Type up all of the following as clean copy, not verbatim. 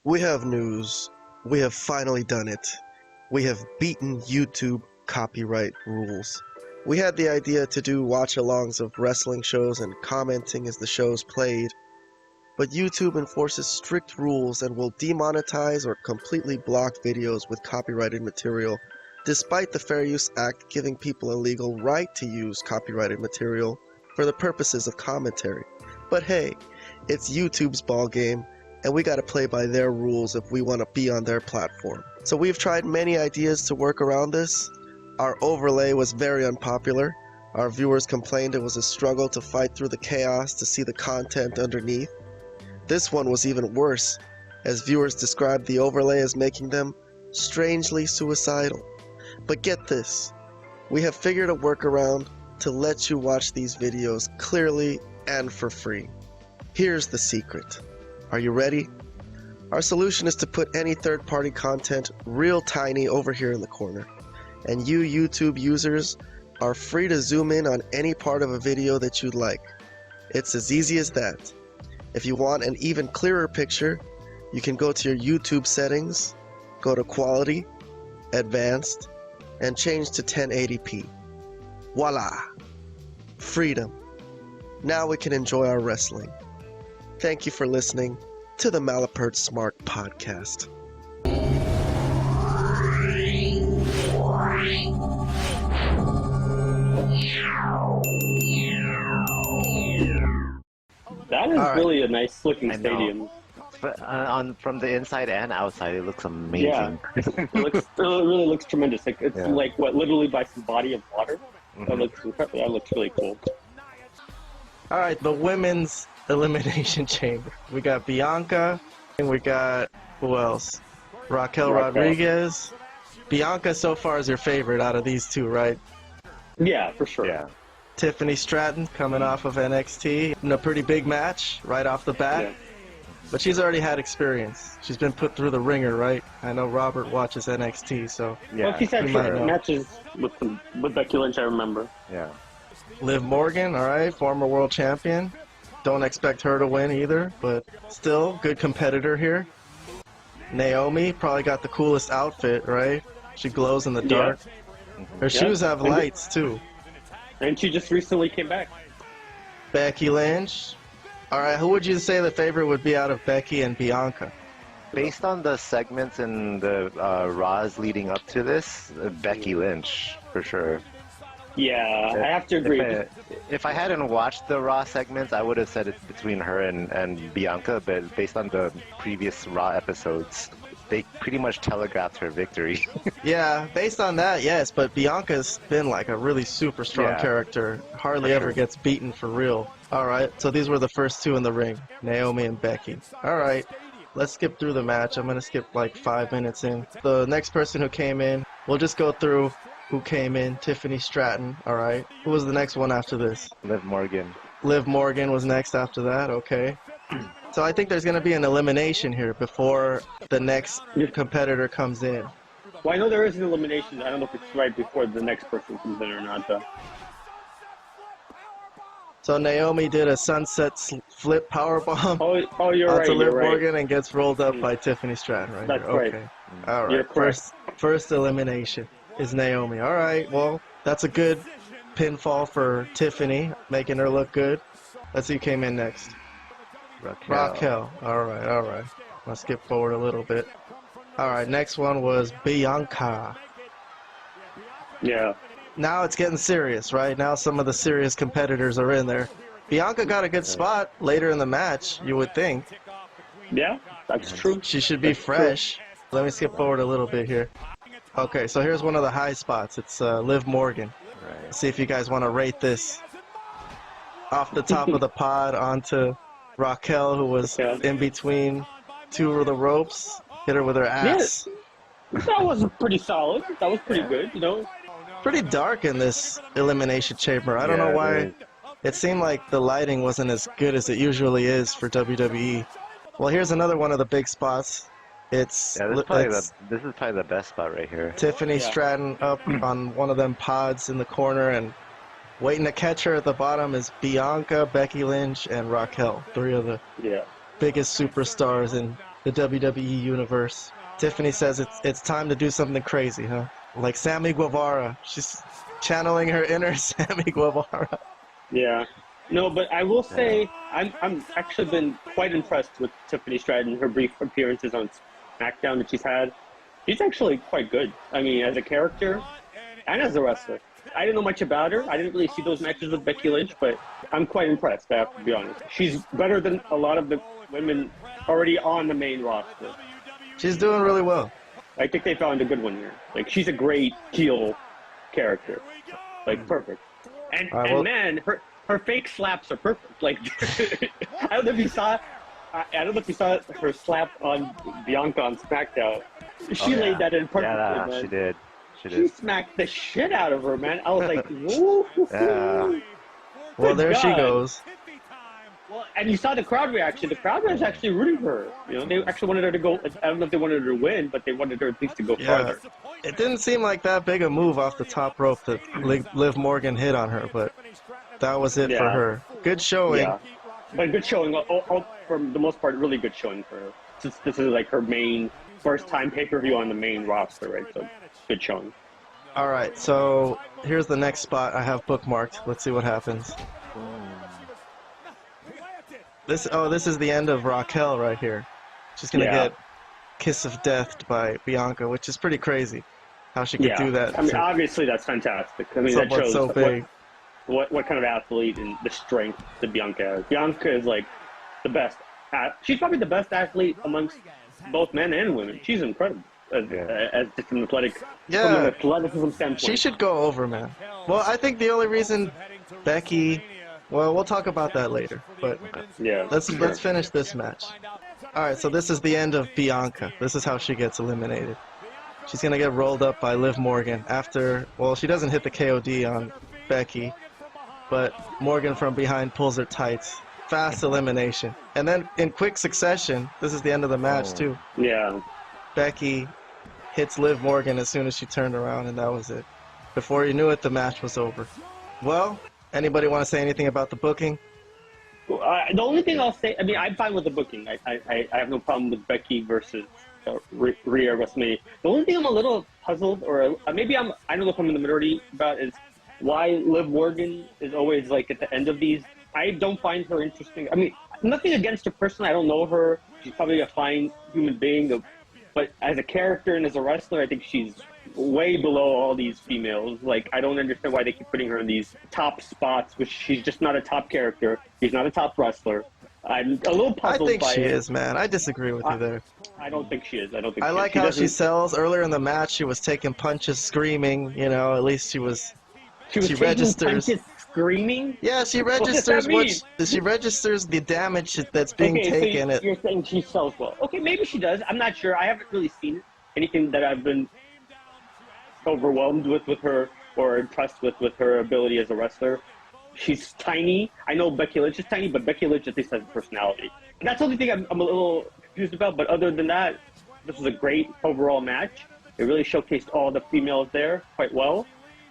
We have news. We have finally done it. We have beaten YouTube copyright rules. We had the idea to do watch-alongs of wrestling shows and commenting as the shows played, but YouTube enforces strict rules and will demonetize or completely block videos with copyrighted material, despite the Fair Use Act giving people a legal right to use copyrighted material for the purposes of commentary. But hey, it's YouTube's ballgame, and we gotta play by their rules if we want to be on their platform. So we've tried many ideas to work around this. Our overlay was very unpopular. Our viewers complained it was a struggle to fight through the chaos to see the content underneath. This one was even worse, as viewers described the overlay as making them strangely suicidal. But get this, we have figured a workaround to let you watch these videos clearly and for free. Here's the secret. Are you ready? Our solution is to put any third-party content real tiny over here in the corner. And you YouTube users are free to zoom in on any part of a video that you'd like. It's as easy as that. If you want an even clearer picture, you can go to your YouTube settings, go to Quality, Advanced, and change to 1080p. Voila! Freedom. Now we can enjoy our wrestling. Thank you for listening to the Malapert Smark Podcast. That is really a nice looking stadium. But from the inside and outside, it looks amazing. Yeah, it really looks tremendous. Like it's like literally by some body of water. That looks really cool. All right, the women's elimination chamber. We got Bianca, and we got who else? Raquel Rodriguez. Bianca so far is your favorite out of these two, right? Yeah, for sure. Yeah. Tiffany Stratton coming off of NXT in a pretty big match right off the bat. Yeah. But she's already had experience. She's been put through the ringer, right? I know Robert watches NXT, so yeah. Well, she's had matches with Becky Lynch, I remember. Yeah. Liv Morgan, all right, former world champion. Don't expect her to win either, but still good competitor here. Naomi probably got the coolest outfit, right? She glows in the dark. Her shoes have lights too. And she just recently came back. Becky Lynch. All right, who would you say the favorite would be out of Becky and Bianca? Based on the segments and the Raws leading up to this, Becky Lynch, for sure. Yeah, I have to agree. If I hadn't watched the Raw segments, I would have said it's between her and Bianca, but based on the previous Raw episodes, they pretty much telegraphed her victory. Yeah, based on that, yes, but Bianca's been like a really super strong character. Hardly ever gets beaten for real. All right, so these were the first two in the ring, Naomi and Becky. All right, let's skip through the match. I'm going to skip like 5 minutes in. The next person who came in, we'll just go through who came in. Tiffany Stratton, all right. Who was the next one after this? Liv Morgan. Liv Morgan was next after that, okay. So I think there's going to be an elimination here before the next competitor comes in. Well, I know there is an elimination. I don't know if it's right before the next person comes in or not, though. So Naomi did a sunset flip powerbomb you're right. To Liv Morgan and gets rolled up by Tiffany Stratton right That's here. right. Okay. All right. First elimination is Naomi. All right. Well, that's a good pinfall for Tiffany, making her look good. Let's see who came in next. Raquel. All right. Let's skip forward a little bit. All right. Next one was Bianca. Yeah. Now it's getting serious, right? Now some of the serious competitors are in there. Bianca got a good spot later in the match, you would think. Yeah, that's true. She should be fresh. Let me skip forward a little bit here. Okay, so here's one of the high spots. It's Liv Morgan. Right. See if you guys want to rate this. Off the top of the pod onto Raquel, who was in between two of the ropes. Hit her with her ass. Yeah, that was pretty solid. That was pretty good, you know. Pretty dark in this elimination chamber. I don't know why. It seemed like the lighting wasn't as good as it usually is for WWE. Well, here's another one of the big spots. This is probably the best spot right here. Tiffany Stratton up on one of them pods in the corner, and waiting to catch her at the bottom is Bianca, Becky Lynch, and Raquel. Three of the biggest superstars in the WWE universe. Tiffany says it's time to do something crazy, huh? Like Sammy Guevara. She's channeling her inner Sammy Guevara. Yeah. No, but I will say I'm actually been quite impressed with Tiffany Stratton, her brief appearances on SmackDown that she's had. She's actually quite good. I mean, as a character and as a wrestler. I didn't know much about her. I didn't really see those matches with Becky Lynch, but I'm quite impressed, I have to be honest. She's better than a lot of the women already on the main roster. She's doing really well. I think they found a good one here. Like, she's a great heel character. Like, perfect. And, man, her fake slaps are perfect. Like, I don't know if you saw her slap on Bianca on SmackDown. She laid that in perfectly, man. She did. She smacked the shit out of her, man. I was like, woo. Well, there she goes. Well, and you saw the crowd reaction. The crowd was actually rooting for her. You know, they actually wanted her to go. I don't know if they wanted her to win, but they wanted her at least to go farther. It didn't seem like that big a move off the top rope that Liv Morgan hit on her, but that was it for her. Good showing. Yeah, but good showing. For the most part, really good showing for her. Since this is like her main first time pay-per-view on the main roster, right? So good showing. All right, so here's the next spot I have bookmarked. Let's see what happens. This is the end of Raquel right here. She's gonna get kiss of death by Bianca, which is pretty crazy. How she could do that. I mean, obviously that's fantastic. I mean, that shows so big. What kind of athlete and the strength that Bianca has. Bianca is like the best. She's probably the best athlete amongst both men and women. She's incredible as just an athletic, from an athleticism standpoint. She should go over, man. Well, I think the only reason Becky. Well, we'll talk about that later. But let's finish this match. All right, so this is the end of Bianca. This is how she gets eliminated. She's gonna get rolled up by Liv Morgan after. Well, she doesn't hit the KOD on Becky, but Morgan from behind pulls her tights. Fast elimination. And then in quick succession, this is the end of the match too. Yeah. Becky hits Liv Morgan as soon as she turned around, and that was it. Before you knew it, the match was over. Well, anybody want to say anything about the booking? The only thing I'll say, I mean, I'm fine with the booking. I have no problem with Becky versus Rhea WrestleMania. The only thing I'm a little puzzled, or maybe I don't know if I'm in the minority about, is why Liv Morgan is always like at the end of these. I don't find her interesting. I mean, nothing against her personally. I don't know her. She's probably a fine human being. But as a character and as a wrestler, I think she's way below all these females. Like, I don't understand why they keep putting her in these top spots, which she's just not a top character. She's not a top wrestler. I'm a little puzzled by it. I think she is, man. I disagree with you there. I don't think she is. I like how she sells. Earlier in the match, she was taking punches, screaming. You know, at least she registers. Punches, screaming? Yeah, she registers she registers the damage that's being taken. So you're saying she sells well. Okay, maybe she does. I'm not sure. I haven't really seen anything that I've been overwhelmed with her or impressed with her ability as a wrestler. She's tiny. I know Becky Lynch is tiny, but Becky Lynch at least has a personality. And that's the only thing I'm a little confused about. But other than that, this was a great overall match. It really showcased all the females there quite well.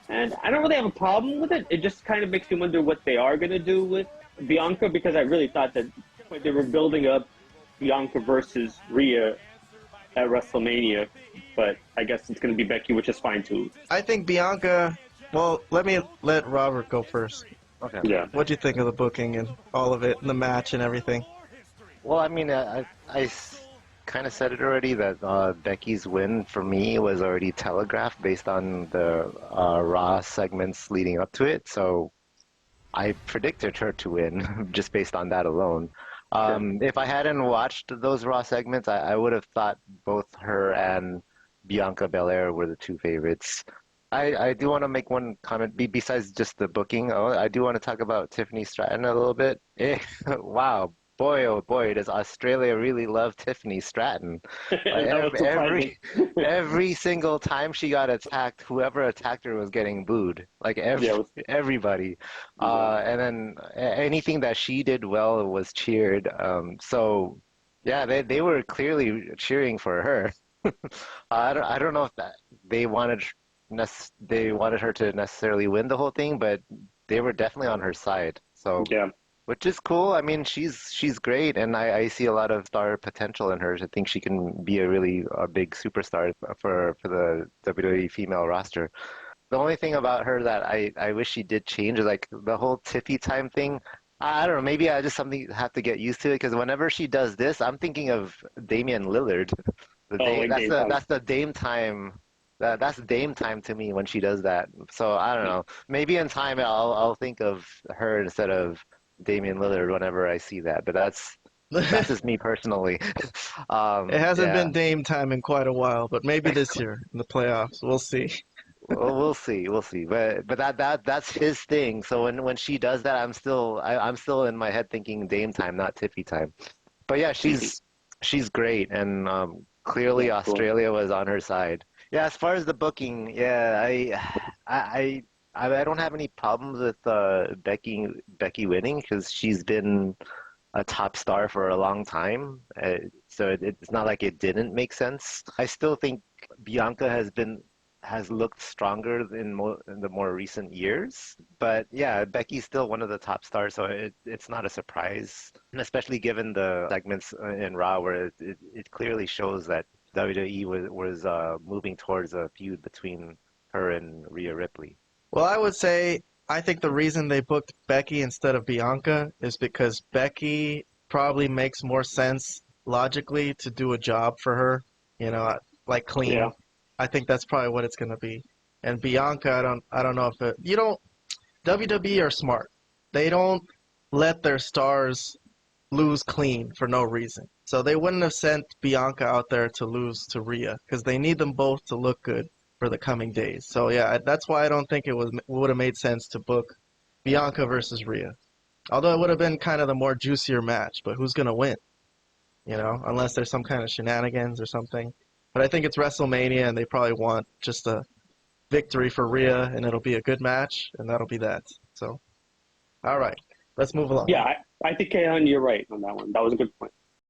And I don't really have a problem with it. It just kind of makes me wonder what they are going to do with Bianca, because I really thought that they were building up Bianca versus Rhea at WrestleMania. But I guess it's going to be Becky, which is fine too. I think Bianca... Well, let Robert go first. Okay. Yeah. What do you think of the booking and all of it, and the match and everything? Well, I mean, I kind of said it already that Becky's win for me was already telegraphed based on the Raw segments leading up to it. So I predicted her to win just based on that alone. If I hadn't watched those Raw segments, I would have thought both her and Bianca Belair were the two favorites. I do want to make one comment besides just the booking. I do want to talk about Tiffany Stratton a little bit. Wow. Boy, oh boy, does Australia really love Tiffany Stratton. Every single time she got attacked, whoever attacked her was getting booed. Like everybody. And then anything that she did well was cheered. So, yeah, they were clearly cheering for her. I don't know if they wanted her to necessarily win the whole thing, but they were definitely on her side. So yeah. which is cool. I mean, she's great, and I see a lot of star potential in her. I think she can be a big superstar for the WWE female roster. The only thing about her that I wish she did change is like the whole Tiffy time thing. I don't know. Maybe I just something have to get used to it because whenever she does this, I'm thinking of Damian Lillard. Oh, like Dame time. That's the Dame time. That's Dame time to me when she does that. So I don't know. Maybe in time I'll think of her instead of Damian Lillard whenever I see that. But that's just me personally. It hasn't Yeah. been Dame time in quite a while, but maybe this year in the playoffs. We'll see. Well, we'll see. But that's his thing. So when she does that, I'm still in my head thinking Dame time, not Tiffy time. But yeah, she's great, and clearly Yeah, cool. Australia was on her side. Yeah, as far as the booking, yeah, I don't have any problems with Becky winning because she's been a top star for a long time. So it's not like it didn't make sense. I still think Bianca has looked stronger in the more recent years. But yeah, Becky's still one of the top stars, so it's not a surprise. And especially given the segments in Raw where it clearly shows that WWE was moving towards a feud between her and Rhea Ripley. Well, I would say I think the reason they booked Becky instead of Bianca is because Becky probably makes more sense logically to do a job for her, like Yeah. clean. I think that's probably what it's going to be. And Bianca, I don't know if you don't WWE are smart. They don't let their stars lose clean for no reason. So they wouldn't have sent Bianca out there to lose to Rhea because they need them both to look good for the coming days. So yeah, that's why I don't think it would have made sense to book Bianca versus Rhea. Although it would have been kind of the more juicier match, but who's gonna win? Unless there's some kind of shenanigans or something. But I think it's WrestleMania, and they probably want just a victory for Rhea, and it'll be a good match, and that'll be that. So, all right, let's move along. Yeah, I think Kahan, you're right on that one. That was a good point.